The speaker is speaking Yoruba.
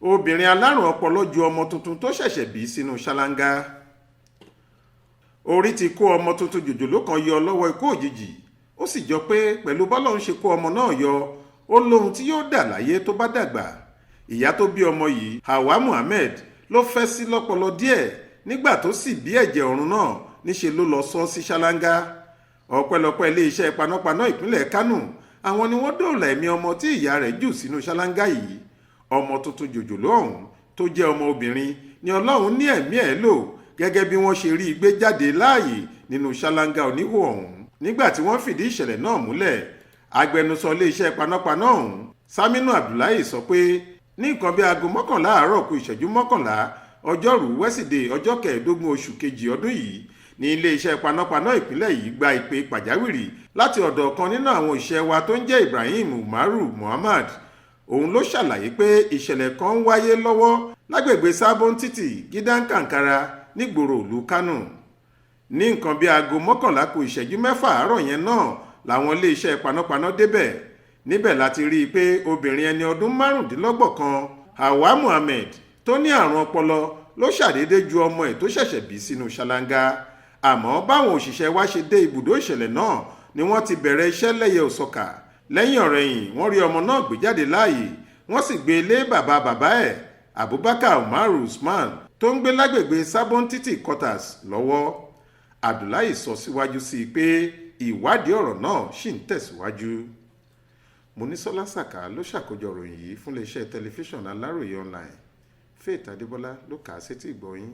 Obìnrin alárùn ọpọlọ ju ọmọ tuntun tó ṣẹ̀ṣẹ̀ bí sínú Ṣalanga. Orí ti kó ọmọ tuntun jòjòló kan yọ lọ́wọ́ ikú òjijì. Ó sì jọ pé pẹ̀lú bọ́lọ́run ṣe kó ọmọ náà yọ, ó lóhun tí yóò dà láyé tó bá dàgbà. Ìyá tó bí ọmọ yìí, Hawa Muhammed, ló fẹ́ sí lọ́pọlọ díẹ̀. Nígbà tó sì bí ẹ̀jẹ̀ ọ̀run náà, níṣe ló lọ sọ sí Ṣalanga. Ọpẹ́lọpẹ́ iléeṣẹ́ panápaná ìpínlẹ̀ Kánò, àwọn ni wọ́n dóòlà ẹ̀mí ọmọ tí ìyá rẹ̀ jù sínú Ṣalanga yìí. Ọmọ tuntun jòjòló ọ̀hún tó jẹ́ ọmọ obìnrin ni Ọlọ́run ní ẹ̀mí ẹ̀ lò gẹ́gẹ́ bí wọ́n ṣe rí i gbé jáde láàyè nínú Ṣalanga oníhò ọ̀hún. Nígbà tí wọ́n fìdí ìṣẹ̀lẹ̀ náà múlẹ̀, agbẹnusọ iléeṣẹ́ panápaná ọ̀hún Sinu Abdullahi sọ pé ní nǹkan bí aago 11 àárọ̀ kù ìṣẹ́jú 11 ọjọ́rú wẹ́sídẹ̀ẹ́ ọjọ́ 15 oṣù kejì ọdún yìí ní iléeṣẹ́ panápaná ìpínlẹ̀ yìí gba ìpè pàjáwìrì láti ọ̀dọ̀ ọ̀kan nínú àwọn òṣìṣẹ́ wa tó ń jẹ́ Ibrahim Umaru Muhammad. Òun ló ṣàlàyé pé ìṣẹ̀lẹ̀ kan ń wáyé lọ́wọ́ lágbègbè Sabon Títì Gidan Kankara nígboro ìlú Kánò. Ní nǹkan bí aago 11 kù ìṣẹ́jú 6 àárọ̀ yẹn náà làwọn iléeṣẹ́ panápaná débẹ̀. Níbẹ̀ láti rí i pé obìnrin ẹni ọdún 25 kan, Hawa Muhammed, tó ní àrùn ọpọlọ ló ṣàdédé ju ọmọ ẹ̀ tó ṣẹ̀ṣẹ̀ bí sínú Ṣalanga. Àmọ́ báwọn òṣìṣẹ́ wa ṣe dé ibùdó ìṣẹ̀lẹ̀ náà ni wọ́n ti bẹ̀rẹ̀ iṣẹ́ lẹ́yẹ òsọkà. Lẹ́yìn ọ̀rẹ̀yìn wọ́n rí ọmọ náà gbé jáde láàyè, wọ́n sì gbé lé bàbá ẹ̀ Abubakar Umaru Usman tó ń gbé lágbègbè Sabon Títì quarters lọ́wọ́. Abdullahi sọ síwájú sí i pé ìwádìí ọ̀rọ̀ náà ṣì ń tẹ̀síwájú. Monísọ́lá Sàká ló ṣàkójọ ìròyìn yìí fún iléeṣẹ́ tẹlifíṣàn Aláròye online. Faith Adébọ́lá ló kà á sétí ìgbọ́ yín.